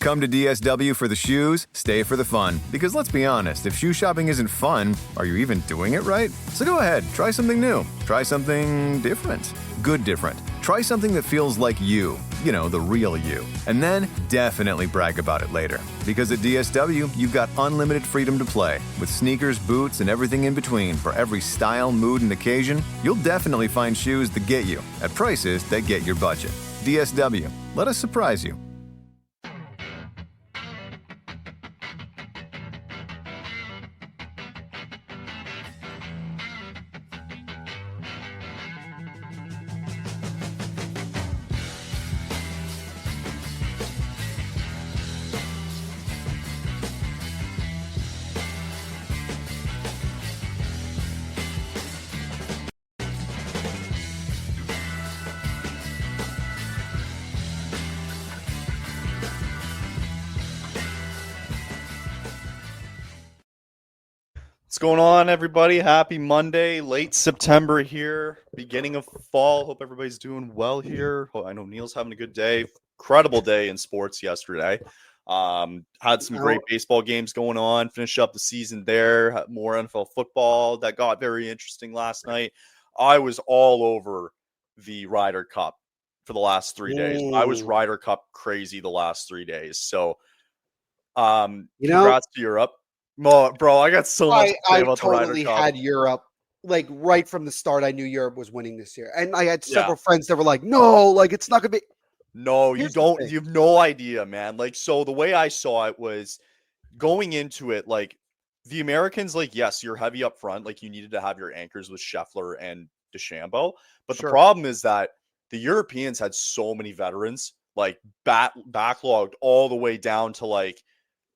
Come to DSW for the shoes, stay for the fun. Because let's be honest, if shoe shopping isn't fun, are you even doing it right? So go ahead, try something new. Try something different. Good different. Try something that feels like you. You know, the real you. And then definitely brag about it later. Because at DSW, you've got unlimited freedom to play. With sneakers, boots, and everything in between for every style, mood, and occasion, you'll definitely find shoes that get you at prices that get your budget. DSW. Let us surprise you. What's going on, everybody? Happy Monday, late September here, beginning of fall. Hope everybody's doing well here. I know Neil's having a good day. Incredible day in sports yesterday. Had some great baseball games going on. Finished up the season there. Had more NFL football that got very interesting last night. I was all over the Ryder Cup for the last 3 days. I was Ryder Cup crazy the last 3 days. So, congrats to Europe. Bro, I got so much to say about the Ryder Cup. I totally had Europe, like right from the start. I knew Europe was winning this year. And I had several friends that were like, no, like it's not going to be. No, you don't. You have no idea, man. Like, so the way I saw it was going into it, like the Americans, like, yes, you're heavy up front. Like you needed to have your anchors with Scheffler and DeChambeau. But the problem is that the Europeans had so many veterans, like backlogged all the way down to like,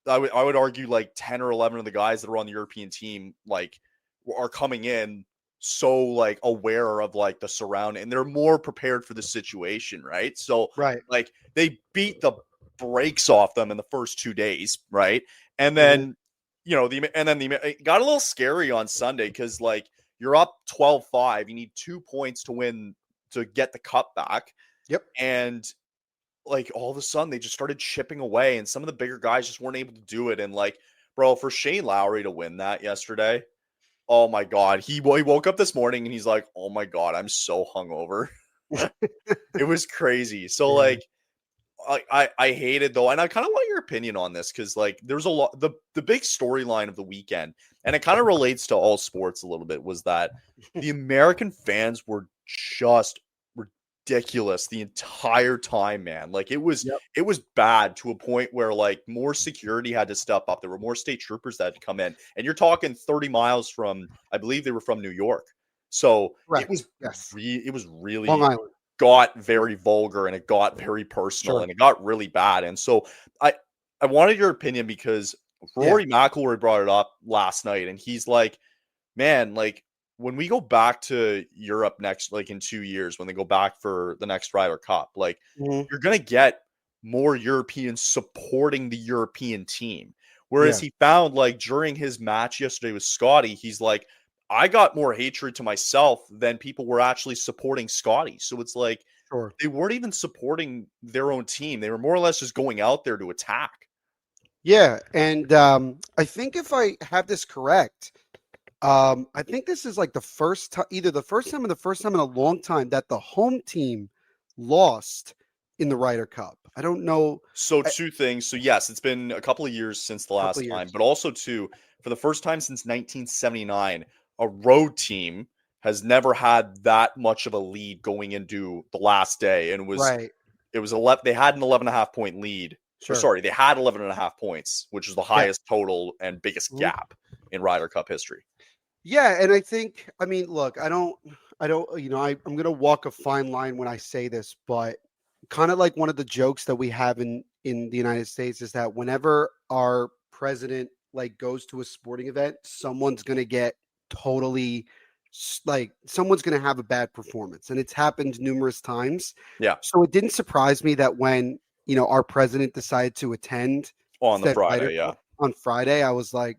I would argue like 10 or 11 of the guys that are on the European team, like are coming in so like aware of like the surrounding and they're more prepared for the situation. Right. So like they beat the brakes off them in the first 2 days. Right. And then, it got a little scary on Sunday. Cause like you're up 12-5, you need 2 points to win, to get the cup back. Yep. And like all of a sudden they just started chipping away and some of the bigger guys just weren't able to do it. And like, bro, for Shane Lowry to win that yesterday, oh my God, he woke up this morning and he's like, oh my God, I'm so hungover. It was crazy. So like, I hated though. And I kind of want your opinion on this. Cause like there's a lot, the big storyline of the weekend, and it kind of relates to all sports a little bit, was that the American fans were just ridiculous the entire time, man. Like it was bad to a point where like more security had to step up. There were more state troopers that had to come in, and you're talking 30 miles from, I believe they were from New York. So it was really Long Island. Got very vulgar and it got very personal and it got really bad. And so I wanted your opinion because Rory McIlroy brought it up last night, and he's like, man, like when we go back to Europe next, like in 2 years, when they go back for the next Ryder Cup, like you're going to get more Europeans supporting the European team. Whereas he found like during his match yesterday with Scotty, he's like, I got more hatred to myself than people were actually supporting Scotty. So it's like, they weren't even supporting their own team. They were more or less just going out there to attack. Yeah. And I think if I have this correct, I think this is like the first time, either the first time or the first time in a long time that the home team lost in the Ryder Cup. I don't know. So two things. So yes, it's been a couple of years since the last time, but also too, for the first time since 1979, a road team has never had that much of a lead going into the last day. And it was 11. They had an 11.5 point lead. Sorry, they had 11.5 points, which is the highest total and biggest gap in Ryder Cup history. Yeah, and I think, I mean, look, I don't, I'm going to walk a fine line when I say this, but kind of like one of the jokes that we have in the United States is that whenever our president like goes to a sporting event, someone's going to get totally, like, someone's going to have a bad performance, and it's happened numerous times. Yeah. So it didn't surprise me that when, our president decided to attend on Friday, I was like,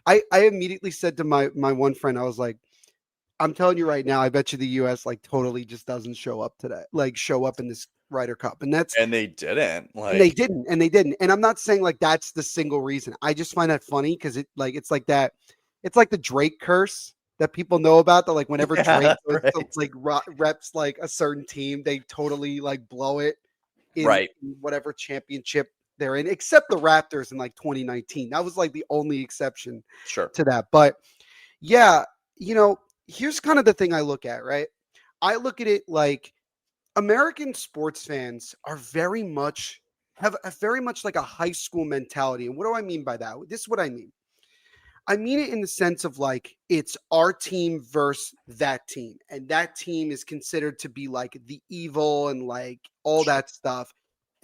I immediately said to my one friend, I was like, I'm telling you right now, I bet you the U.S. like totally just doesn't show up today, like show up in this Ryder Cup, and they didn't. and they didn't. And I'm not saying like that's the single reason. I just find that funny because it's like that. It's like the Drake curse that people know about. That like whenever Drake goes to, like reps like a certain team, they totally like blow it in whatever championship they're in, except the Raptors in like 2019. That was like the only exception to that. But yeah, here's kind of the thing I look at, right? I look at it like American sports fans are very much like a high school mentality. And what do I mean by that? This is what I mean. I mean it in the sense of like it's our team versus that team, and that team is considered to be like the evil and like all that stuff.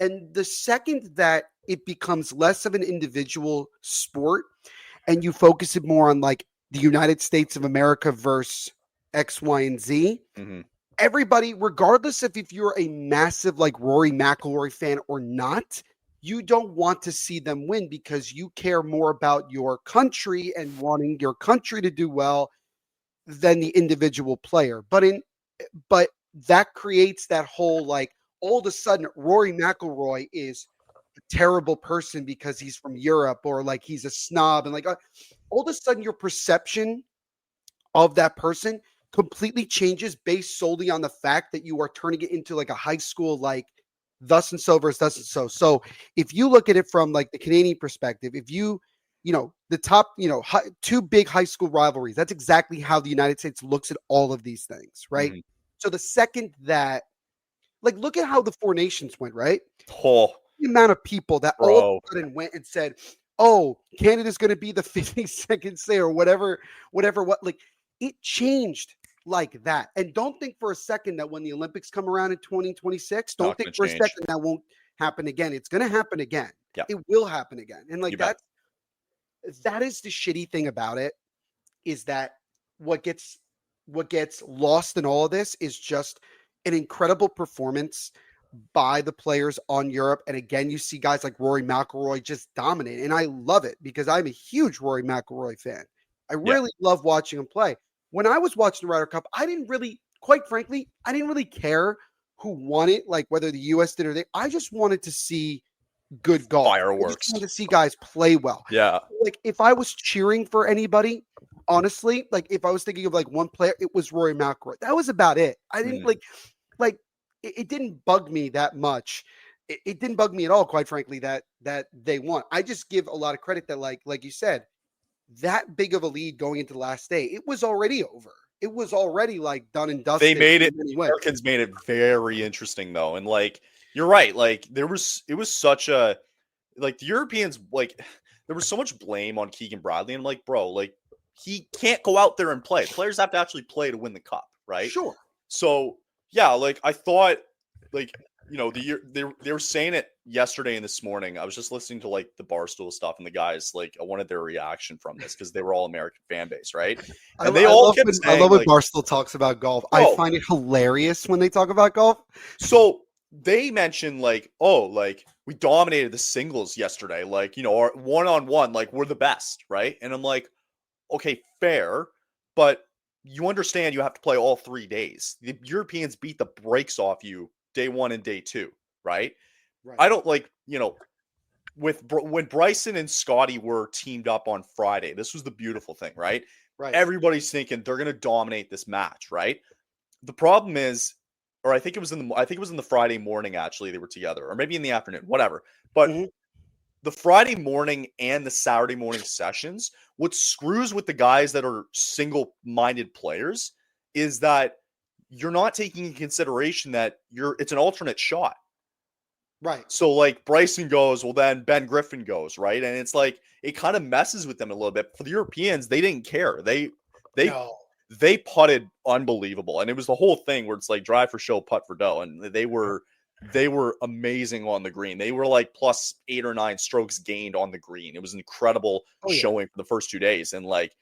And the second that it becomes less of an individual sport and you focus it more on like the United States of America versus X, Y, and Z, everybody, regardless of if you're a massive like Rory McIlroy fan or not, you don't want to see them win because you care more about your country and wanting your country to do well than the individual player. But that creates that whole like all of a sudden Rory McIlroy is a terrible person because he's from Europe or like he's a snob and like all of a sudden your perception of that person completely changes based solely on the fact that you are turning it into like a high school like thus and so versus thus and so. So if you look at it from like the Canadian perspective, if the top, two big high school rivalries, that's exactly how the United States looks at all of these things, right? So the second that, like, look at how the Four Nations went, right? The amount of people that all of a sudden went and said, oh, Canada's going to be the 52nd say or whatever, like it changed like that. And don't think for a second that when the Olympics come around in 2026, don't think for a second that won't happen again. It's going to happen again. Yeah. It will happen again. And like that is the shitty thing about it, is that what gets lost in all of this is just an incredible performance by the players on Europe. And again, you see guys like Rory McIlroy just dominate. And I love it because I'm a huge Rory McIlroy fan. I really love watching him play. When I was watching the Ryder Cup, quite frankly, I didn't really care who won it, like whether the U.S. did or they. I just wanted to see good golf. Fireworks. I just wanted to see guys play well. Yeah. Like if I was cheering for anybody, honestly, like if I was thinking of like one player, it was Rory McIlroy. That was about it. I didn't it didn't bug me that much. It didn't bug me at all, quite frankly, that they won. I just give a lot of credit that like you said, that big of a lead going into the last day, it was already over. It was already like done and dusted. They made it. Americans made it very interesting though. And like, you're right. Like it was such a, like the Europeans, like there was so much blame on Keegan Bradley. And I'm like, bro, like he can't go out there and play. Players have to actually play to win the cup. Right. Sure. So yeah, like I thought like, they were saying it yesterday and this morning. I was just listening to like the Barstool stuff and the guys, like I wanted their reaction from this because they were all American fan base, right? And I love when Barstool talks about golf. I find it hilarious when they talk about golf. So they mentioned like, oh, like we dominated the singles yesterday. Like, our one-on-one, like we're the best, right? And I'm like, okay, fair, but you understand you have to play all 3 days. The Europeans beat the brakes off you day 1 and day 2, right? I don't like, when Bryson and Scotty were teamed up on Friday, this was the beautiful thing, right? Everybody's thinking they're going to dominate this match, right? The problem is, or I think it was in the Friday morning, actually, they were together, or maybe in the afternoon, whatever. But the Friday morning and the Saturday morning sessions, what screws with the guys that are single-minded players is that you're not taking in consideration that it's an alternate shot. Right. So like Bryson goes, well then Ben Griffin goes, right? And it's like it kind of messes with them a little bit. For the Europeans, they didn't care. They putted unbelievable. And it was the whole thing where it's like drive for show, putt for dough. And they were amazing on the green. They were like plus 8 or 9 strokes gained on the green. It was an incredible showing for the first 2 days. And like,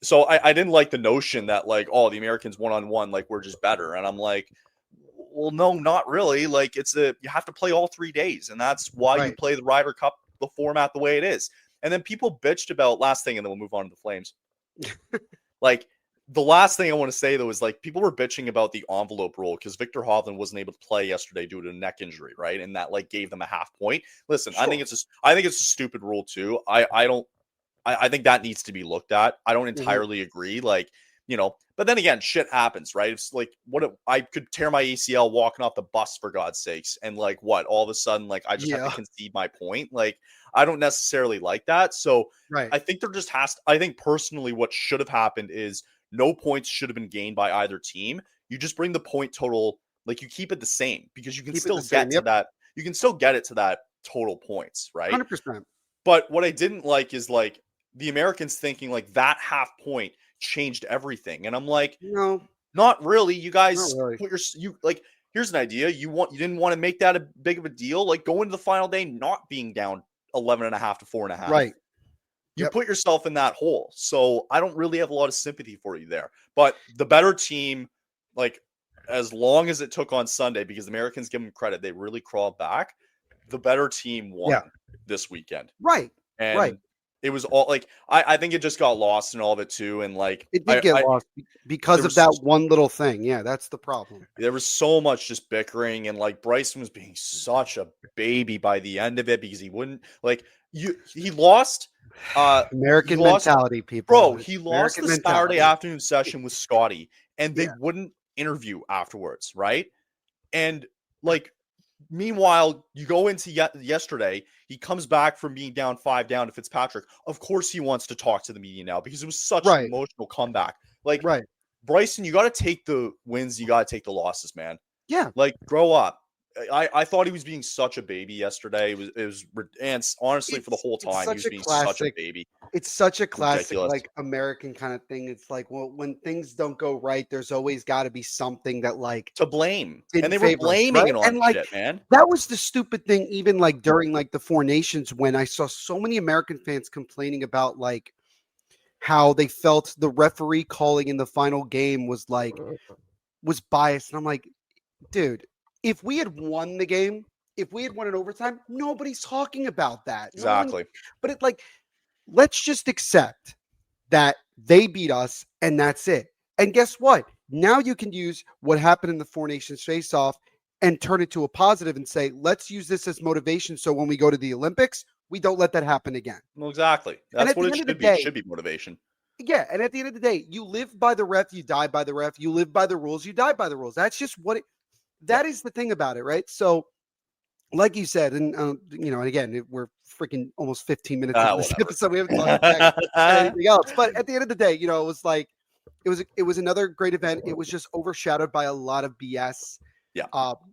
so I didn't like the notion that like, oh, the Americans one-on-one, like we're just better. And I'm like, well, no, not really. Like you have to play all 3 days. And that's why you play the Ryder Cup, the format the way it is. And then people bitched about last thing, and then we'll move on to the Flames. Like the last thing I want to say though is like people were bitching about the envelope rule because Victor Hovland wasn't able to play yesterday due to a neck injury, right? And that like gave them a half point. Listen, Sure. I think it's a stupid rule too. I think that needs to be looked at. I don't entirely agree. Like, but then again, shit happens, right? It's like I could tear my ACL walking off the bus for God's sakes. And like what, all of a sudden, like I just have to concede my point. Like, I don't necessarily like that. So Right. I think I think personally what should have happened is no points should have been gained by either team. You just bring the point total, like you keep it the same because you can still get to that. You can still get it to that total points, right? 100%. But what I didn't like is like the Americans thinking like that half point changed everything. And I'm like, no, not really. You guys really. here's an idea. You didn't want to make that a big of a deal. Like go into the final day not being down 11.5 to 4.5. Right. You put yourself in that hole. So I don't really have a lot of sympathy for you there. But the better team, like as long as it took on Sunday, because the Americans give them credit, they really crawled back. The better team won this weekend. Right. And it was all like I think it just got lost in all of it too. And like it did get lost because of that one little thing. Yeah, that's the problem. There was so much just bickering, and like Bryson was being such a baby by the end of it because he wouldn't he lost American mentality, people. Bro, he lost the Saturday afternoon session with Scotty, and they wouldn't interview afterwards, right? And like meanwhile, you go into yesterday, he comes back from being down 5 down to Fitzpatrick. Of course he wants to talk to the media now because it was such an emotional comeback. Like Bryson, you got to take the wins, you got to take the losses, man. Yeah. Like grow up. I thought he was being such a baby yesterday. It was and honestly for the whole time he was being such a baby. It's such a classic like American kind of thing. It's like, well, when things don't go right, there's always got to be something that like to blame, and they were blaming it on and, like, shit, man. That was the stupid thing. Even like during like the Four Nations, when I saw so many American fans complaining about like how they felt the referee calling in the final game was biased, and I'm like, dude. If we had won the game, if we had won in overtime, nobody's talking about that. Exactly. But it like, let's just accept that they beat us and that's it. And guess what? Now you can use what happened in the Four Nations face-off and turn it to a positive and say, let's use this as motivation. So when we go to the Olympics, we don't let that happen again. Well, exactly. That's what it should be. It should be motivation. Yeah. And at the end of the day, you live by the ref, you die by the ref. You live by the rules, you die by the rules. That's just what that is the thing about it, right? So, like you said, and and again, we're freaking almost 15 minutes into this episode. We haven't talked about anything else. But at the end of the day, it was like it was another great event. It was just overshadowed by a lot of BS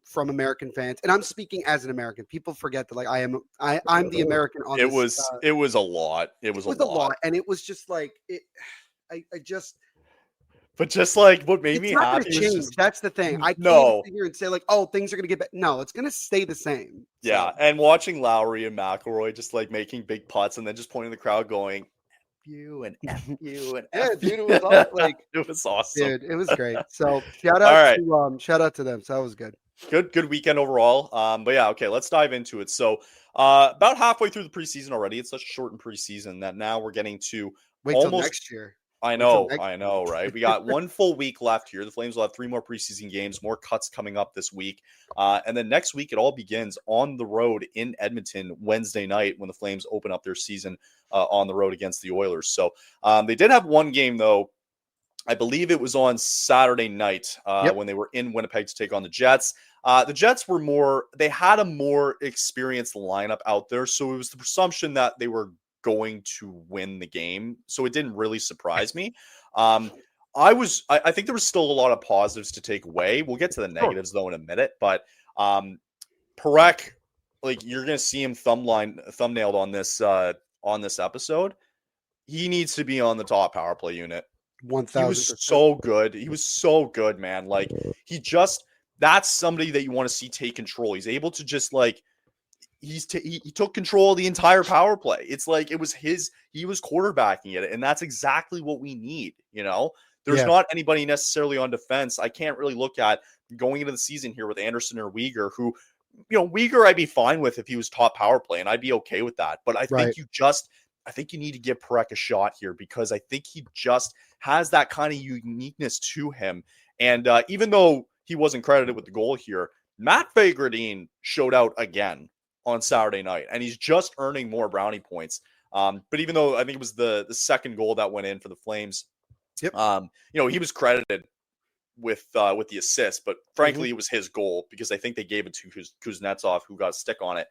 from American fans. And I'm speaking as an American. People forget that like I'm the American on it this. It was a lot. It was a lot. And it was just like But just like what made me happy was just, that's the thing. I can't sit here and say like, oh, things are gonna get better. No, it's gonna stay the same. Yeah, and watching Lowry and McIlroy just like making big putts and then just pointing the crowd going, F you and F you and F dude, it was all, like it was awesome. Dude, it was great. So shout out to them. So that was good. Good weekend overall. But yeah, okay, let's dive into it. So about halfway through the preseason already. It's such a shortened preseason that now we're getting to wait till next year. I know, right? We got one full week left here. The Flames will have 3 more preseason games, more cuts coming up this week. And then next week, it all begins on the road in Edmonton Wednesday night when the Flames open up their season on the road against the Oilers. So they did have one game, though. I believe it was on Saturday night when they were in Winnipeg to take on the Jets. The Jets they had a more experienced lineup out there. So it was the presumption that they were going to win the game, so it didn't really surprise me. I think there was still a lot of positives to take away. We'll get to the negatives though in a minute, but Parekh, like you're gonna see him thumbnailed on this episode. He needs to be on the top power play unit. 1,000%. He was so good. He was so good, man. Like that's somebody that you want to see take control. He's able to just like. He took control of the entire power play. It's like he was quarterbacking it, and that's exactly what we need. There's not anybody necessarily on defense. I can't really look at going into the season here with Anderson or Weegar, who, Weegar I'd be fine with if he was top power play, and I'd be okay with that. But I think I think you need to give Parekh a shot here because I think he just has that kind of uniqueness to him. And even though he wasn't credited with the goal here, Matt Gradin showed out again on Saturday night, and he's just earning more brownie points. But even though I think it was the second goal that went in for the Flames, Yep. he was credited with the assist, but frankly, it was his goal because I think they gave it to Kuznetsov, who got a stick on it.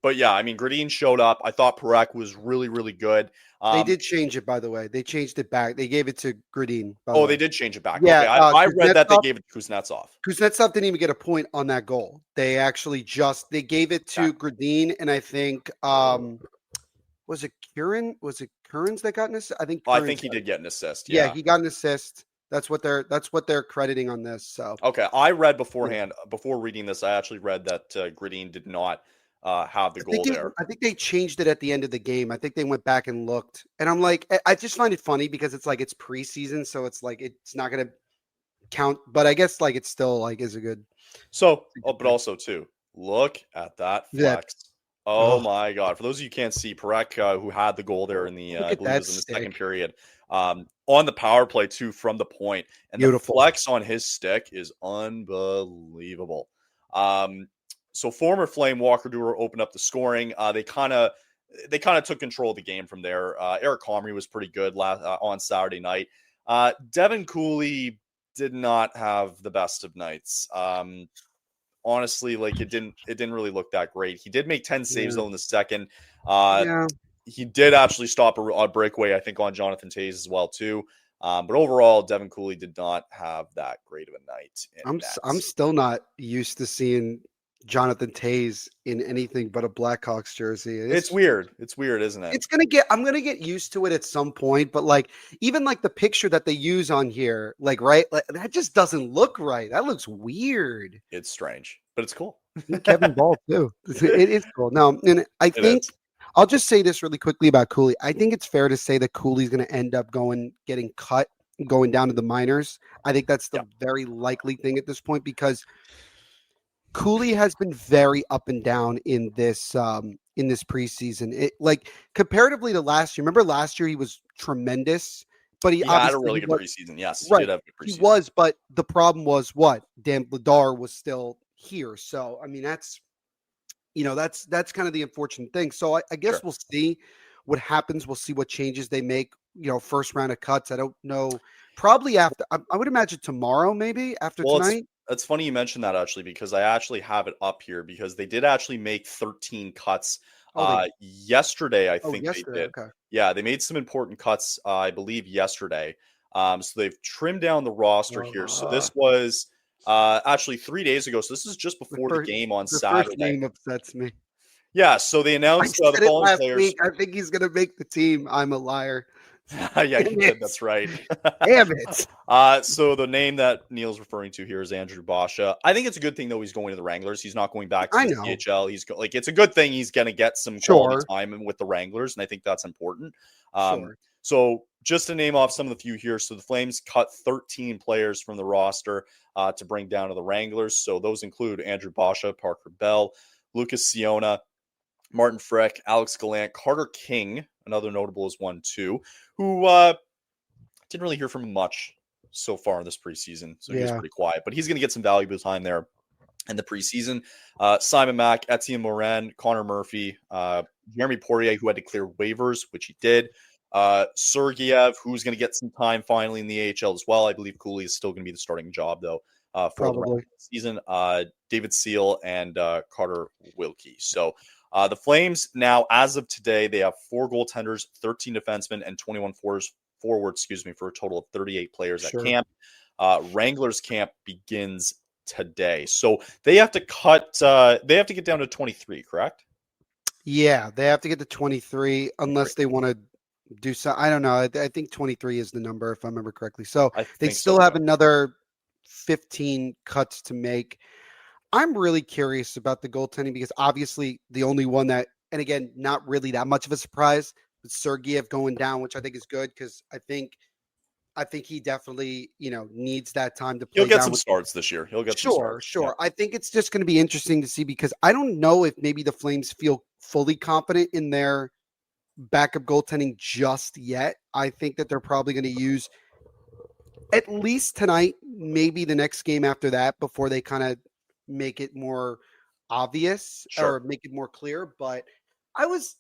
But yeah, I mean, Gradin showed up. I thought Parekh was really, really good. They did change it, by the way. They changed it back. They gave it to Gradin. Oh, they did change it back. Yeah, Okay, I read that they gave it to Kuznetsov. Kuznetsov didn't even get a point on that goal. They actually they gave it to Gradin, and I think was it Curran? Was it Curran's that got an assist? I think he did get an assist. Yeah, he got an assist. That's what they're crediting on this. So okay, I read beforehand before reading this. I actually read that Gradin did not have the goal there. I think they changed it at the end of the game. I think they went back and looked, and I'm like, I just find it funny because it's like it's preseason, so it's like it's not gonna count. But I guess like it's still like is a good. So, but also too, look at that flex. Oh my God! For those of you who can't see, Parekh, who had the goal there in the I believe it was in the second period, on the power play too from the point, and Beautiful. the flex on his stick is unbelievable. So former Flame Walker Duehr opened up the scoring. They kind of took control of the game from there. Eric Comrie was pretty good on Saturday night. Devin Cooley did not have the best of nights. Honestly, like it didn't really look that great. He did make 10 saves though in the second. He did actually stop a breakaway, I think, on Jonathan Toews as well too. But overall, Devin Cooley did not have that great of a night. I'm still not used to seeing Jonathan Toews in anything but a Blackhawks jersey. It's weird. It's weird, isn't it? I'm gonna get used to it at some point, but like even like the picture that they use on here, like right, like, that just doesn't look right. That looks weird. It's strange, but it's cool. Kevin Ball too. It is cool. Now, and I think I'll just say this really quickly about Cooley. I think it's fair to say that Cooley's going to end up getting cut, going down to the minors. I think that's the very likely thing at this point because Cooley has been very up and down in this preseason. It like comparatively to last year. Remember last year he was tremendous, but he had a really good preseason. Yes, right. He did have a good preseason. He was, but the problem was what? Dan Vladar was still here. So I mean that's kind of the unfortunate thing. So I guess we'll see what happens. We'll see what changes they make. First round of cuts. I don't know. Probably after. I would imagine tomorrow, maybe after tonight. It's funny you mentioned that actually because I actually have it up here because they did actually make 13 cuts yesterday. I think they did. Okay. Yeah, they made some important cuts. I believe yesterday. So they've trimmed down the roster here. So this was actually 3 days ago. So this is just before the game on Saturday. First name upsets me. Yeah. So they announced the following players. Week. I think he's going to make the team. I'm a liar. Yeah, you did. That's right. Damn it. So the name that Neil's referring to here is Andrew Basha. I think it's a good thing though. He's going to the Wranglers. He's not going back to the CHL. He's it's a good thing. He's going to get some quality time with the Wranglers, and I think that's important. So just to name off some of the few here. So the Flames cut 13 players from the roster to bring down to the Wranglers. So those include Andrew Basha, Parker Bell, Lucas Siona, Martin Frick, Alex Gallant, Carter King, another notable is one too, who didn't really hear from him much so far in this preseason. So he was pretty quiet, but he's going to get some valuable time there in the preseason. Simon Mack, Etienne Morin, Connor Murphy, Jeremy Poirier, who had to clear waivers, which he did. Sergeyev, who's going to get some time finally in the AHL as well. I believe Cooley is still going to be the starting job though for the rest of the season. David Seal and Carter Wilkie. So the Flames now, as of today, they have 4 goaltenders, 13 defensemen, and 21 forwards, for a total of 38 players at camp. Wranglers camp begins today. So they have to cut, they have to get down to 23, correct? Yeah, they have to get to 23 unless they want to do so. I don't know. I think 23 is the number, if I remember correctly. So they still have another 15 cuts to make. I'm really curious about the goaltending because obviously the only one that, and again, not really that much of a surprise, but Sergeyev going down, which I think is good because I think he definitely, needs that time to play. He'll get some starts this year. He'll get some starts. Sure. Yeah. I think it's just going to be interesting to see because I don't know if maybe the Flames feel fully confident in their backup goaltending just yet. I think that they're probably going to use at least tonight, maybe the next game after that, before they kind of make it more obvious Sure. or make it more clear. But I was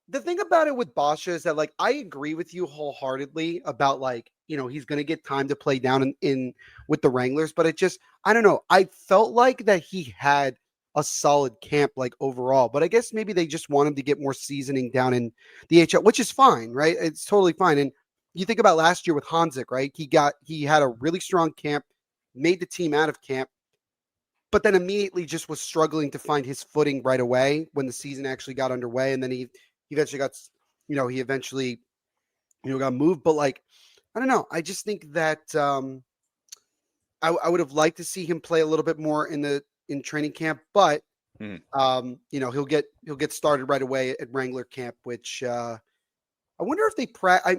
the thing about it with Basha is that, like, I agree with you wholeheartedly about, like, he's going to get time to play down in with the Wranglers, but it just, I don't know. I felt like that he had a solid camp, like, overall, but I guess maybe they just want him to get more seasoning down in the HL, which is fine, right? It's totally fine. And you think about last year with Hanzik, right? He had a really strong camp, made the team out of camp, but then immediately just was struggling to find his footing right away when the season actually got underway. And then he eventually got, he eventually, got moved. But, like, I don't know. I just think that I would have liked to see him play a little bit more in training camp, but he'll get started right away at Wrangler camp, which I wonder if they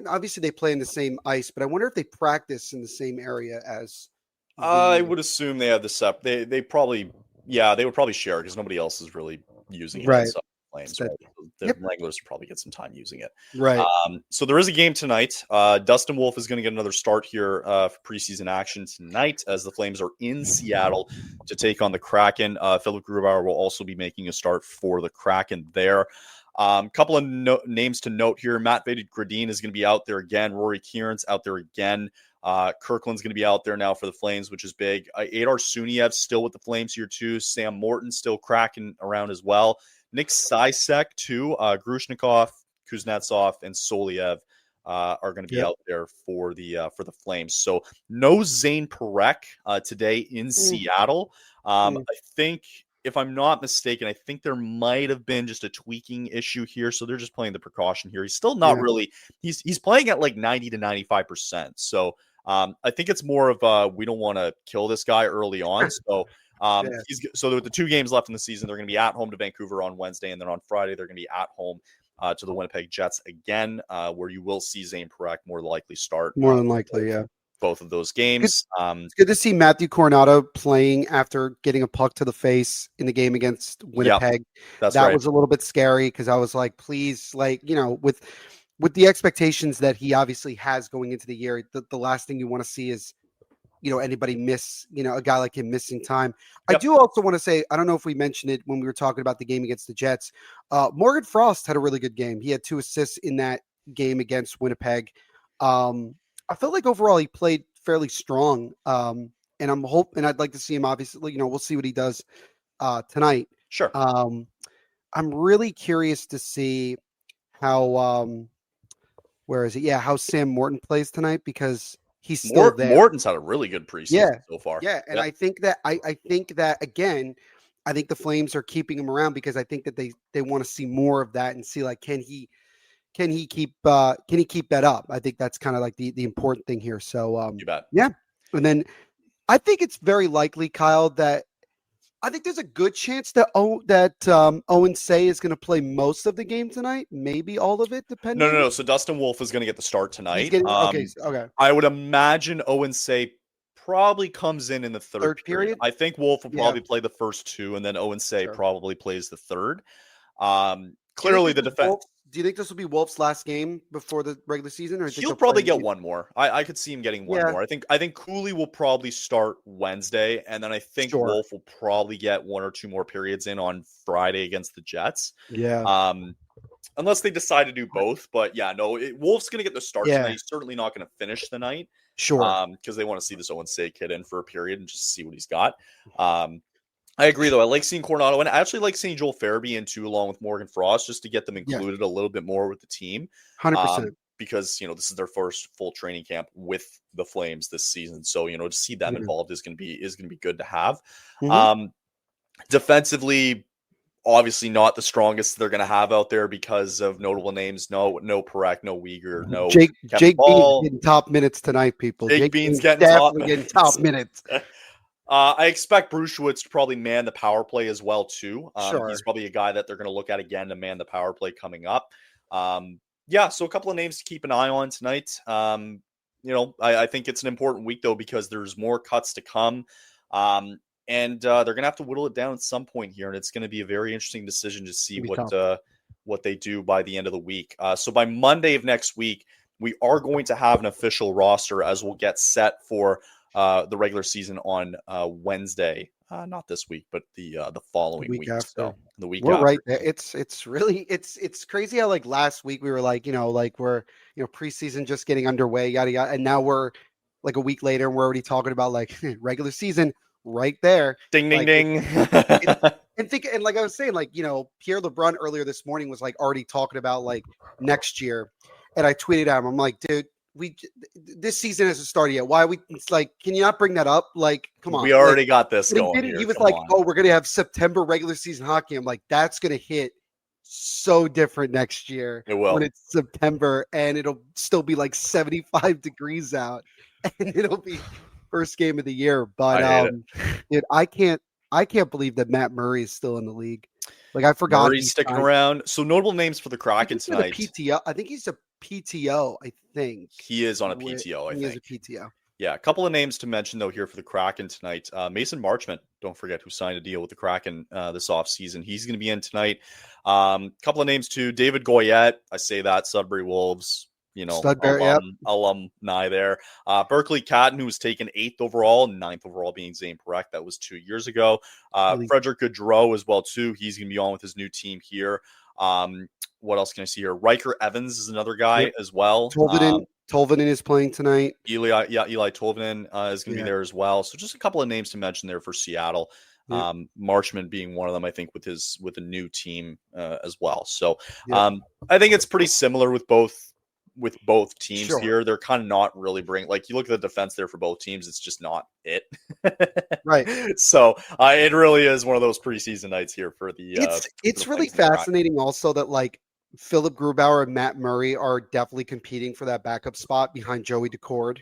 obviously they play in the same ice, but I wonder if they practice in the same area as I would assume they have the they probably, they would probably share because nobody else is really using it Right. outside the Flames, right? The Wranglers will probably get some time using it. Right. So there is a game tonight. Dustin Wolf is going to get another start here for preseason action tonight as the Flames are in Seattle to take on the Kraken. Philip Grubauer will also be making a start for the Kraken there. Couple of names to note here. Matt Gradin is going to be out there again. Rory Kieran's out there again. Kirkland's going to be out there now for the Flames, which is big. Adar Suniev still with the Flames here too. Sam Morton still cracking around as well. Nick Sisek too. Grushnikov, Kuznetsov, and Soliev are going to be out there for the Flames. So no Zane Parekh today in Seattle. I think, if I'm not mistaken, I think there might have been just a tweaking issue here. So they're just playing the precaution here. He's still not really, he's playing at like 90 to 95%. So I think it's more of we don't want to kill this guy early on. So so with the 2 games left in the season, they're going to be at home to Vancouver on Wednesday. And then on Friday, they're going to be at home to the Winnipeg Jets again, where you will see Zane Parekh more likely start. More than likely, yeah. Both of those games. It's good to see Matthew Coronado playing after getting a puck to the face in the game against Winnipeg. Yep, that was a little bit scary because I was like, please, like, with the expectations that he obviously has going into the year, the last thing you want to see is, anybody miss, a guy like him missing time. Yep. I do also want to say, I don't know if we mentioned it when we were talking about the game against the Jets. Morgan Frost had a really good game. He had 2 assists in that game against Winnipeg. I felt like overall he played fairly strong. And I'd like to see him, obviously, we'll see what he does tonight. Sure. I'm really curious to see how, where is it? Yeah. How Sam Morton plays tonight, because he's still there. Morton's had a really good preseason so far. Yeah. And I think that, I think that again, I think the Flames are keeping him around because I think that they want to see more of that and see, like, can he keep that up? I think that's kind of like the important thing here. So you bet. Yeah. And then I think it's very likely, Kyle, that I think there's a good chance that Owen Say is going to play most of the game tonight, maybe all of it, depending. No. So Dustin Wolf is going to get the start tonight. Okay. I would imagine Owen Say probably comes in the third period. I think Wolf will probably play the first 2, and then Owen Say probably plays the third. Clearly, the defense. Do you think this will be Wolf's last game before the regular season, or he'll probably get one more? I could see him getting one more. I think Cooley will probably start Wednesday, and then I think Wolf will probably get 1 or 2 more periods in on Friday against the Jets. Yeah. Unless they decide to do both, but Wolf's going to get the start tonight. He's certainly not going to finish the night. Sure. Because they want to see this Owen Say kid in for a period and just see what he's got. I agree, though. I like seeing Coronado, and I actually like seeing Joel Farabee in too, along with Morgan Frost, just to get them included a little bit more with the team. 100%. Because, this is their first full training camp with the Flames this season. So, to see them involved is going to be good to have. Mm-hmm. Defensively, obviously not the strongest they're going to have out there because of notable names. No Parekh, no Uyghur, no Jake Bean's getting top minutes tonight, people. Jake Bean's getting top minutes. I expect Bruchewitz to probably man the power play as well, too. Sure. He's probably a guy that they're going to look at again to man the power play coming up. So a couple of names to keep an eye on tonight. I think it's an important week, though, because there's more cuts to come. And they're going to have to whittle it down at some point here. And it's going to be a very interesting decision to see what they do by the end of the week. So by Monday of next week, we are going to have an official roster as we'll get set for the regular season on Wednesday. Not this week, but the following week week. after. So the week We're after. right there. It's really it's crazy how like last week we were like, like we're preseason just getting underway, yada yada, and now we're like a week later and we're already talking about like regular season right there. Ding ding Like ding. and like I was saying, like Pierre LeBrun earlier this morning was like already talking about like next year, and I tweeted at him, I'm like, dude, this season hasn't started yet. Why are we? It's like, can you not bring that up? Like, come on, We already got this but he going didn't. here. He was Come like, on. "Oh, we're gonna have September regular season hockey." I'm like, "That's gonna hit so different next year It will. when it's September and it'll still be like 75 degrees out, and it'll be first game of the year." But I hate it. dude, I can't believe that Matt Murray is still in the league. Like I forgot Murray's he's sticking signed. around. So notable names for the I Kraken think he's a tonight. PTO. I think he's a PTO. I think He is on a With- PTO, I he is a think. PTO. Yeah, a couple of names to mention, though, here for the Kraken tonight. Mason Marchment, don't forget, who signed a deal with the Kraken this offseason. He's going to be in tonight. Couple of names, too. David Goyette, I say that, Sudbury Wolves, Studbury, yep. alumni there. Berkeley Catton, who was taken 8th overall, 9th overall being Zane Parekh. That was 2 years ago. Frederick Gaudreau as well, too. He's going to be on with his new team here. What else can I see here? Riker Evans is another guy as well. Tolvanen is playing tonight. Eli Tolvanen is going to be there as well. So just a couple of names to mention there for Seattle. Marchment being one of them, I think, with a new team as well. So I think it's pretty similar with both teams here. They're kind of not really like you look at the defense there for both teams, it's just not it. Right. So it really is one of those preseason nights here for the. It's really fascinating also that like Philip Grubauer and Matt Murray are definitely competing for that backup spot behind Joey Decord,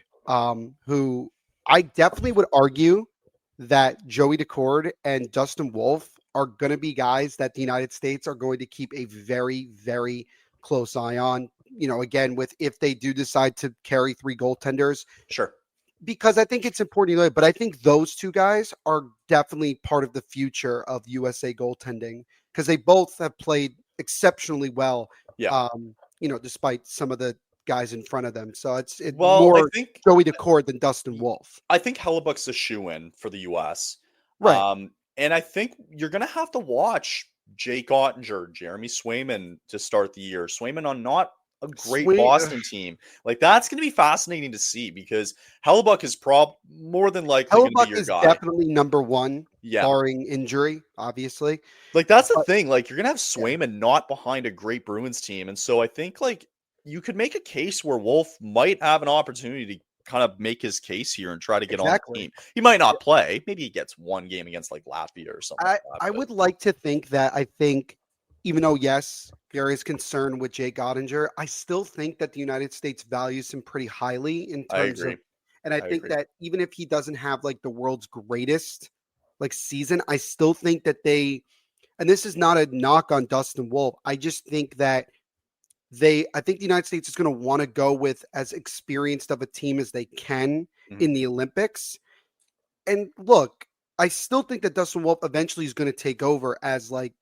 who I definitely would argue that Joey Decord and Dustin Wolf are going to be guys that the United States are going to keep a very, very close eye on. Again, if they do decide to carry 3 goaltenders. Sure. Because I think it's important, but I think those two guys are definitely part of the future of USA goaltending because they both have played exceptionally well. Yeah. Despite some of the guys in front of them. So it's more I think Joey Decord than Dustin Wolf. I think Hellebuck's a shoe-in for the US. Right. And I think you're going to have to watch Jake Ottinger, Jeremy Swayman to start the year. Swayman on not a great Boston team. Like that's going to be fascinating to see because Hellebuck is more than likely going to be your guy. Definitely number one, barring injury, obviously. Like that's the thing. Like you're going to have Swayman not behind a great Bruins team. And so I think like you could make a case where Wolf might have an opportunity to kind of make his case here and try to get on the team. He might not play. Maybe he gets one game against like Latvia or something. I would like to think that even though, yes, there is concern with Jake Ottinger, I still think that the United States values him pretty highly in terms of, and I think that even if he doesn't have like the world's greatest like season, I still think that and this is not a knock on Dustin Wolf. I just think that I think the United States is going to want to go with as experienced of a team as they can in the Olympics. And look, I still think that Dustin Wolf eventually is going to take over as like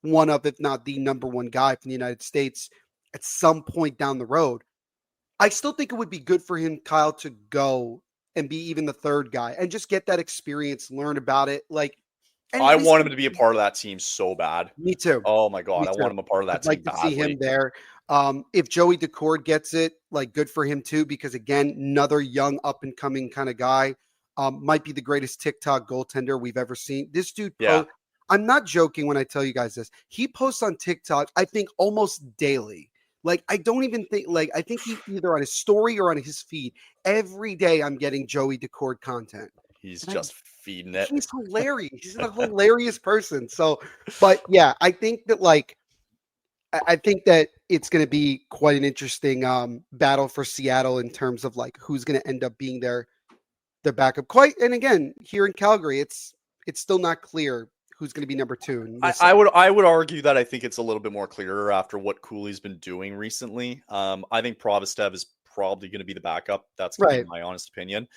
one of, if not the number one guy from the United States at some point down the road. I still think it would be good for him, Kyle, to go and be even the third guy and just get that experience, learn about it. Like, I want him to be a part of that team so bad. Me too. Oh my God. I want him a part of that team. I'd like to see him there. If Joey Decord gets it, like good for him too, because again, another young up and coming kind of guy, might be the greatest TikTok goaltender we've ever seen. This dude, I'm not joking when I tell you guys this. He posts on TikTok, I think almost daily. Like, I don't even think, like, I think he either on his story or on his feed. Every day I'm getting Joey Decord content. He's just feeding it. He's hilarious. He's a hilarious person. So, but yeah, I think that it's going to be quite an interesting battle for Seattle in terms of like who's going to end up being their backup. And again, here in Calgary, it's still not clear who's going to be number 2. I would argue that I think it's a little bit more clearer after what Cooley's been doing recently. I think Provistev is probably going to be the backup. That's my honest opinion.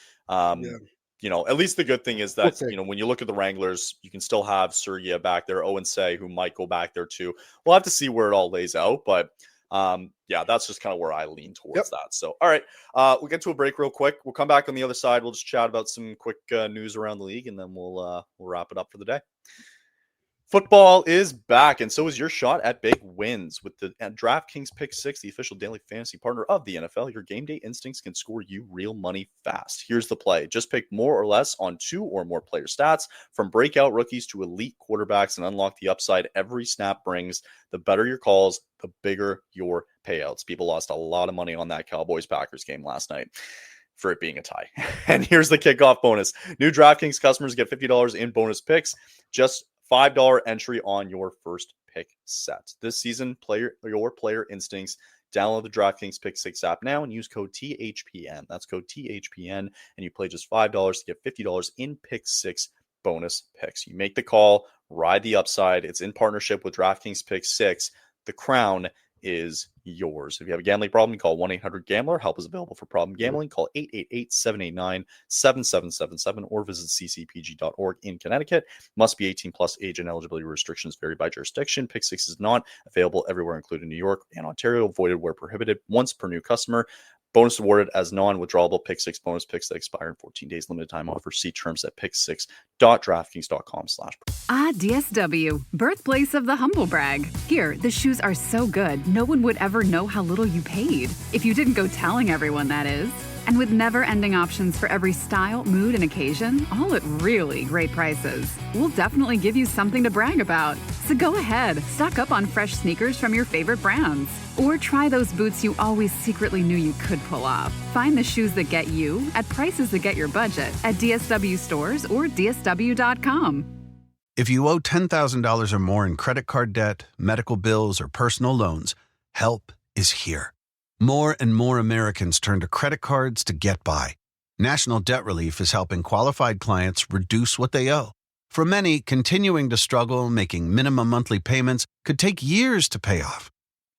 at least the good thing is We'll that, see. when you look at the Wranglers, you can still have Sergei back there, Owen Say, who might go back there too. We'll have to see where it all lays out, but that's just kind of where I lean towards that. So, all right, we'll get to a break real quick. We'll come back on the other side. We'll just chat about some quick news around the league, and then we'll wrap it up for the day. Football is back, and so is your shot at big wins with the DraftKings Pick 6, the official daily fantasy partner of the NFL. Your game day instincts can score you real money fast. Here's the play. Just pick more or less on 2 or more player stats, from breakout rookies to elite quarterbacks, and unlock the upside every snap brings. The better your calls, the bigger your payouts. People lost a lot of money on that Cowboys-Packers game last night for it being a tie. And here's the kickoff bonus. New DraftKings customers get $50 in bonus picks. Just $5 entry on your first pick set. This season, your player instincts. Download the DraftKings Pick 6 app now and use code THPN. That's code THPN, and you play just $5 to get $50 in Pick 6 bonus picks. You make the call, ride the upside. It's in partnership with DraftKings Pick 6. The crown is yours. If you have a gambling problem, call 1-800-GAMBLER. Help is available for problem gambling. Call 888-789-7777 or visit ccpg.org in Connecticut. Must be 18 plus. Age and eligibility restrictions vary by jurisdiction. Pick 6 is not available everywhere, including New York and Ontario. Voided where prohibited. Once per new customer. Bonus awarded as non-withdrawable Pick 6 bonus picks that expire in 14 days. Limited time offer. See terms at pick6.draftkings.com/. DSW, birthplace of the humble brag. Here, the shoes are so good, no one would ever know how little you paid. If you didn't go telling everyone, that is. And with never-ending options for every style, mood, and occasion, all at really great prices, we'll definitely give you something to brag about. So go ahead, stock up on fresh sneakers from your favorite brands. Or try those boots you always secretly knew you could pull off. Find the shoes that get you at prices that get your budget at DSW stores or DSW.com. If you owe $10,000 or more in credit card debt, medical bills, or personal loans, help is here. More and more Americans turn to credit cards to get by. National Debt Relief is helping qualified clients reduce what they owe. For many, continuing to struggle making minimum monthly payments could take years to pay off.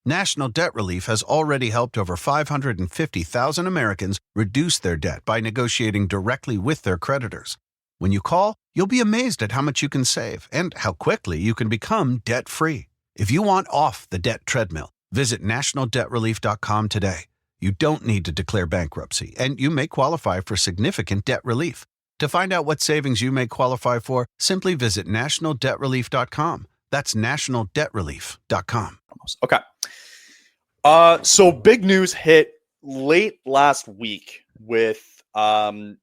National Debt Relief has already helped over 550,000 Americans reduce their debt by negotiating directly with their creditors. When you call, you'll be amazed at how much you can save and how quickly you can become debt-free. If you want off the debt treadmill, visit nationaldebtrelief.com today. You don't need to declare bankruptcy, and you may qualify for significant debt relief. To find out what savings you may qualify for, simply visit nationaldebtrelief.com. That's nationaldebtrelief.com. Okay. So big news hit late last week with, I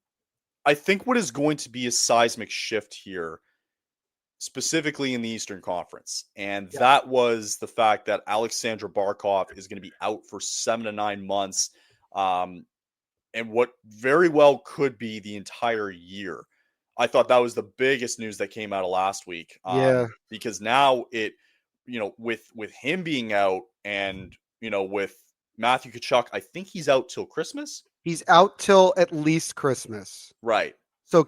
think what is going to be a seismic shift here, specifically in the Eastern Conference. And that was the fact that Alexander Barkov is going to be out for 7 to 9 months. And what very well could be the entire year. I thought that was the biggest news that came out of last week. Because now it, with him being out and, with Matthew Tkachuk, I think he's out till Christmas. He's out till at least Christmas. Right. So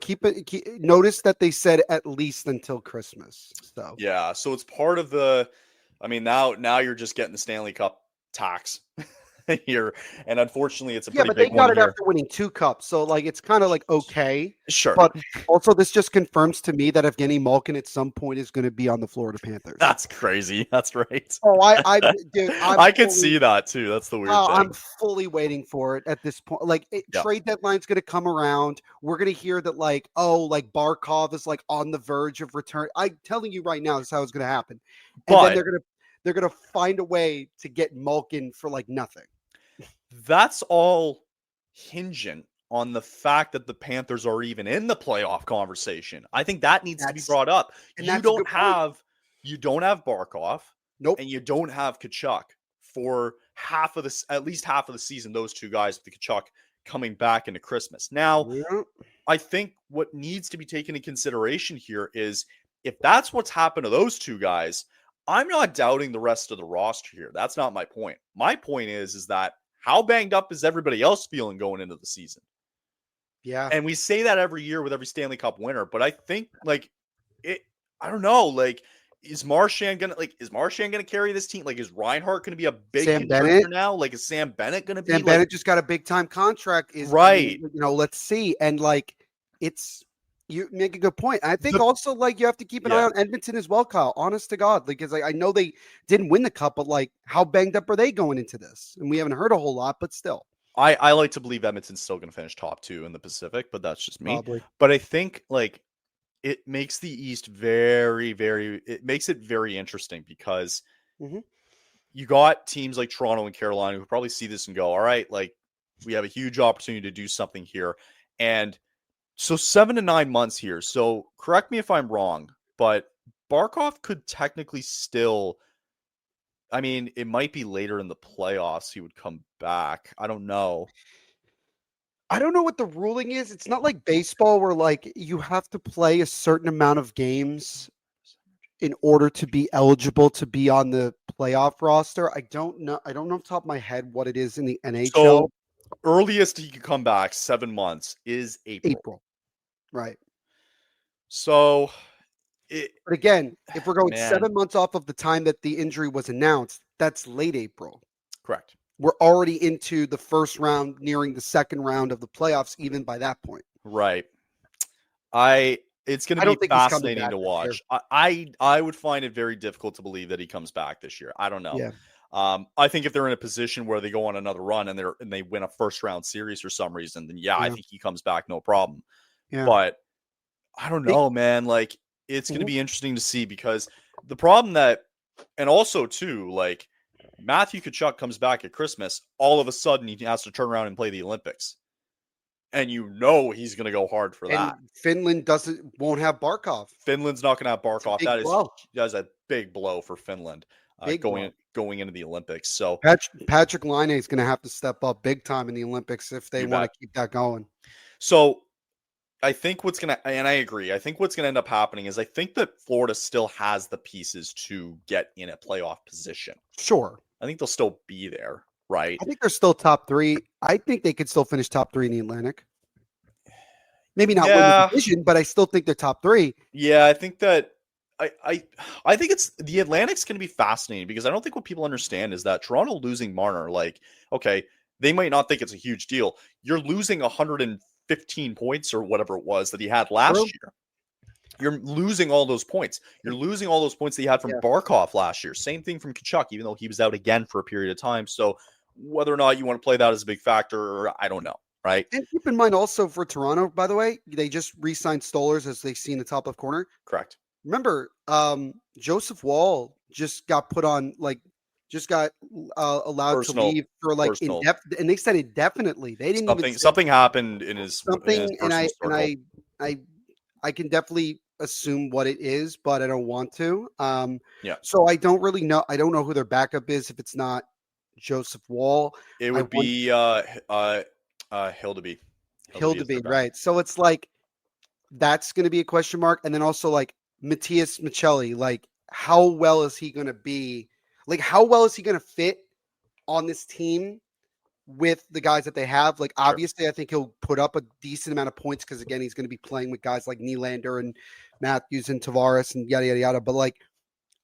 notice that they said at least until Christmas. So yeah, so it's part of now you're just getting the Stanley Cup tax here, and unfortunately, it's a pretty big one. But they got it after winning 2 cups, so it's kind of okay. Sure, but also this just confirms to me that Evgeny Malkin at some point is going to be on the Florida Panthers. That's crazy. That's right. Oh, dude, I could see that too. That's the weird thing. I'm fully waiting for it at this point. Trade deadline's going to come around. We're going to hear that Barkov is on the verge of return. I'm telling you right now, this is how it's going to happen. And then they're going to find a way to get Malkin for nothing. That's all hinging on the fact that the Panthers are even in the playoff conversation. I think that needs to be brought up. You don't have Barkov, nope, and you don't have Tkachuk for at least half of the season. Those 2 guys, with the Tkachuk coming back into Christmas. Now, I think what needs to be taken into consideration here is if that's what's happened to those 2 guys, I'm not doubting the rest of the roster here. That's not my point. My point is that how banged up is everybody else feeling going into the season? Yeah. And we say that every year with every Stanley Cup winner, but I think I don't know, is Marchand gonna carry this team? Is Reinhart gonna be a big contributor now? Is Sam Bennett gonna be? Sam Bennett just got a big time contract. Right. Let's see. And you make a good point. I think The- also like you have to keep an eye Yeah. on Edmonton as well, Kyle. Honest to God, because I know they didn't win the cup, but like how banged up are they going into this? And we haven't heard a whole lot, but still, I like to believe Edmonton's still going to finish top 2 in the Pacific, but that's just me. probably. But I think like it makes the East very, very. It makes it very interesting because Mhm. you got teams like Toronto and Carolina who probably see this and go, "All right, like we have a huge opportunity to do something here." And so 7 to 9 months here. So correct me if I'm wrong, but Barkov could technically still. I mean, it might be later in the playoffs he would come back. I don't know. I don't know what the ruling is. It's not like baseball where like you have to play a certain amount of games in order to be eligible to be on the playoff roster. I don't know. I don't know off the top of my head what it is in the NHL. So earliest he could come back 7 months is April. April. Right. So But again, if we're going Man. 7 months off of the time that the injury was announced, that's late April. correct. We're already into the first round, nearing the second round of the playoffs, even by that point. Right. It's going I to don't be think he's coming fascinating back to this year. watch. I would find it very difficult to believe that he comes back this year. I don't know. Yeah. I think if they're in a position where they go on another run and they win a first round series for some reason, then I Yeah. think he comes back no problem. Yeah. But I don't know, man. Like it's going to Mhm. be interesting to see because the problem that, and also too, like Matthew Tkachuk comes back at Christmas, all of a sudden he has to turn around and play the Olympics. And you know he's going to go hard for that. And Finland won't have Barkov. Finland's not going to have Barkov. big That blow. is a big blow for Finland Big going into the Olympics. So Patrick Laine is going to have to step up big time in the Olympics if they You want bet. to keep that going. So I think and I agree, I think what's going to end up happening is I think that Florida still has the pieces to get in a playoff position. Sure. I think they'll still be there, right? I think they're still top 3. I think they could still finish top 3 in the Atlantic. Maybe not win Yeah. the division, but I still think they're top 3. Yeah, I think that I think it's the Atlantic's going to be fascinating because I don't think what people understand is that Toronto losing Marner, like, okay, they might not think it's a huge deal. You're losing 115 points or whatever it was that he had last True. year. You're losing all those points. You're losing all those points that you had from Yeah. Barkov last year. Same thing from Tkachuk, even though he was out again for a period of time. So whether or not you want to play that as a big factor, I don't know, right? And keep in mind also for Toronto, by the way, they just re-signed Stollers as they see in the top left corner. Correct. Remember, Joseph Wall just got put on allowed Personal- to leave for like personal. and they said indefinitely. They didn't even say Something happened in his something, and personal circle. I can definitely assume what it is, but I don't want to. Yeah. So I don't really know. I don't know who their backup is if it's not Joseph Wall. It would be Hildeby. Hildeby, right? So it's like that's going to be a question mark, and then also like Matthias Michelli, like how well is he going to be? Like how well is he going to fit on this team with the guys that they have? Like obviously, I think he'll put up a decent amount of points because again, he's going to be playing with guys like Nylander and Matthews and Tavares and yada yada yada. But like,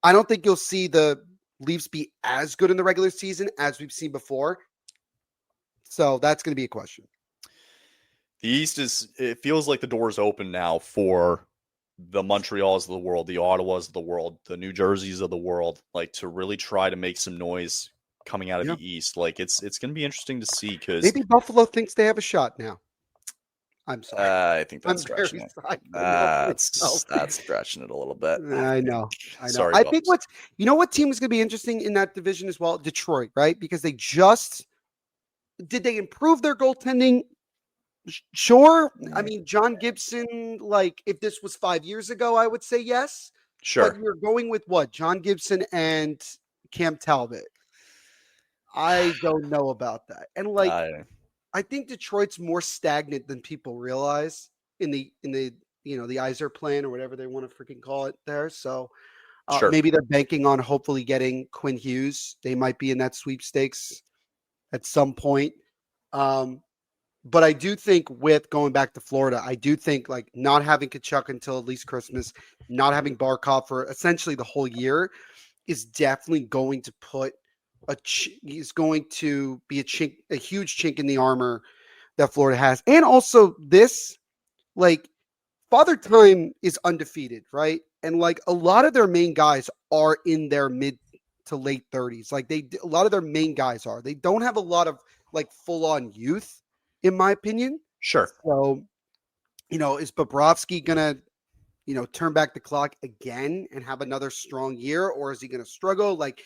I don't think you'll see the Leafs be as good in the regular season as we've seen before. So that's going to be a question. The East it feels like the door is open now for the Montreals of the world, the Ottawas of the world, the New Jerseys of the world, like to really try to make some noise coming out of the East. Like it's going to be interesting to see because maybe Buffalo thinks they have a shot now. I'm sorry. I think that's stretching it. That's stretching it a little bit. I know. Sorry, I think Bubs. what team is going to be interesting in that division as well? Detroit, right? Because they just did they improve their goaltending? Sure. I mean, John Gibson, like if this was 5 years ago, I would say yes. Sure. But you're going with what? John Gibson and Cam Talbot. I don't know about that. And like I think Detroit's more stagnant than people realize in the the Iser plan or whatever they want to freaking call it there. So Sure. maybe they're banking on hopefully getting Quinn Hughes. They might be in that sweepstakes at some point. But I do think with going back to Florida, I do think like not having Tkachuk until at least Christmas, not having Barkov for essentially the whole year is definitely going to put he's going to be a huge chink in the armor that Florida has. And also this like Father Time is undefeated, right? And like a lot of their main guys are in their mid to late 30s. Like a lot of their main guys are. They don't have a lot of like full on youth, in my opinion. Sure. So, is Bobrovsky gonna, turn back the clock again and have another strong year, or is he gonna struggle? Like,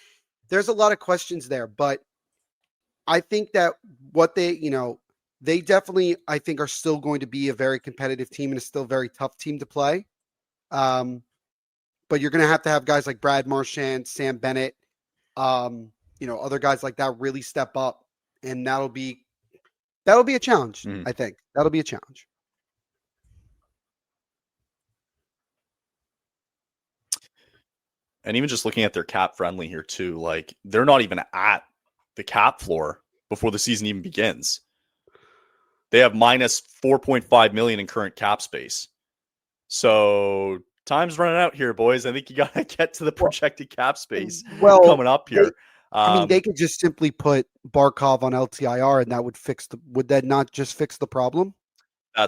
there's a lot of questions there, but I think that what they definitely, I think, are still going to be a very competitive team and a still very tough team to play. But you're going to have guys like Brad Marchand, Sam Bennett, other guys like that really step up, and that'll be a challenge. I think that'll be a challenge. And even just looking at their cap friendly here too, like they're not even at the cap floor before the season even begins. They have minus 4.5 million in current cap space. So time's running out here, boys. I think you got to get to the projected cap space coming up here. They could just simply put Barkov on LTIR, and that would that not just fix the problem? It'll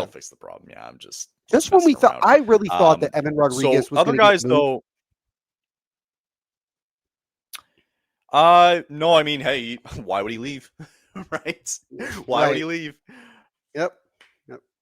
fix the problem. Yeah, I'm just when we thought, I really thought that Evan Rodriguez was other guys though. No, I mean, hey, why would he leave? Right? Why would he leave? Yep.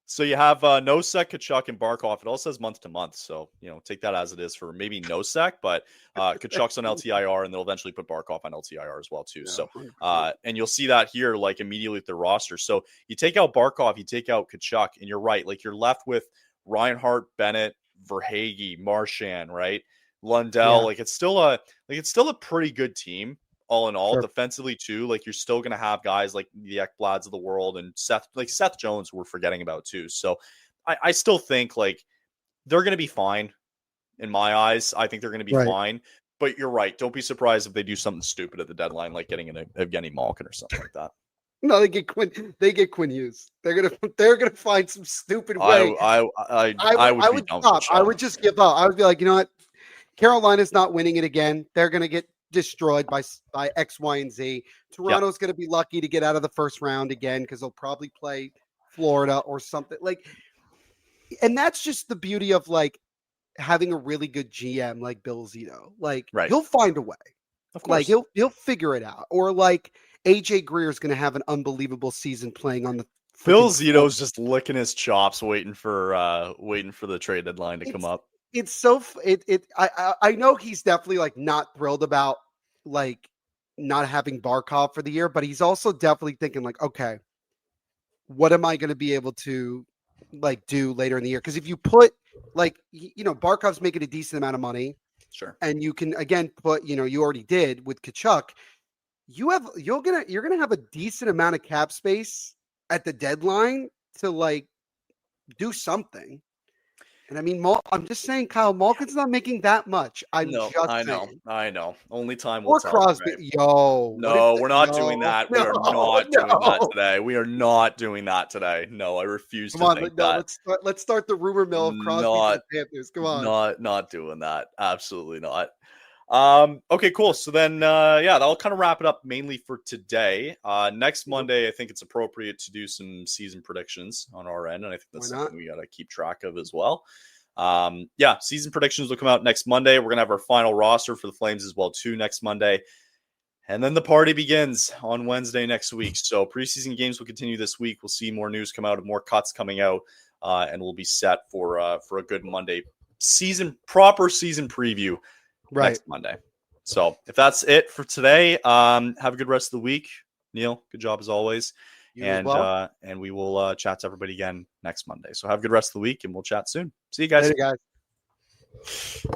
So you have Nosek, Kachuk, and Barkov. It all says month to month, so take that as it is for maybe Nosek, but Kachuk's on LTIR, and they'll eventually put Barkov on LTIR as well too. Yeah, so and you'll see that here like immediately with the roster. So you take out Barkov, you take out Kachuk, and you're right, like you're left with Reinhart, Bennett, Verhaeghe, Marchand, right? Lundell. Yeah. Like it's still a pretty good team. All in all, defensively too, like you're still going to have guys like the Ekblads of the world and Seth Jones we're forgetting about too. So I still think like they're going to be fine in my eyes. I think they're going to be fine, but you're right. Don't be surprised if they do something stupid at the deadline, like getting an Evgeny Malkin or something like that. No, they get Quinn Hughes. They're gonna find some stupid way. I would stop. I would just give up. I would be like, you know what? Carolina's not winning it again. They're gonna get destroyed by X, Y, and Z. Toronto's going to be lucky to get out of the first round again because they'll probably play Florida or something and that's just the beauty of like having a really good GM like Bill Zito. Like he'll find a way. Of course. Like he'll figure it out. Or like AJ Greer is going to have an unbelievable season playing on the. Bill Zito's just licking his chops, waiting for the trade deadline to come up. It's so I know he's definitely like not thrilled about like not having Barkov for the year, but he's also definitely thinking like, okay, what am I going to be able to like do later in the year? Because if you put like Barkov's making a decent amount of money, sure, and you can again put you already did with Kachuk, you're gonna have a decent amount of cap space at the deadline to like do something. And I mean, I'm just saying, Kyle, Malkin's not making that much. I know. Only time will tell. Or Crosby. Right? No, we're not doing that. We are not doing that today. We are not doing that today. No, I refuse to think that. Let's start the rumor mill of Crosby for the Panthers. Come on. Not doing that. Absolutely not. Okay, cool. So then, that'll kind of wrap it up mainly for today. Next Monday, I think it's appropriate to do some season predictions on our end. And I think that's something we got to keep track of as well. Season predictions will come out next Monday. We're going to have our final roster for the Flames as well, too, next Monday. And then the party begins on Wednesday next week. So preseason games will continue this week. We'll see more news come out and more cuts coming out. And we'll be set for a good Monday proper season preview. Next Monday. So if that's it for today, have a good rest of the week. Neil, good job as always. And we will chat to everybody again next Monday. So have a good rest of the week and we'll chat soon. See you guys. Later, guys.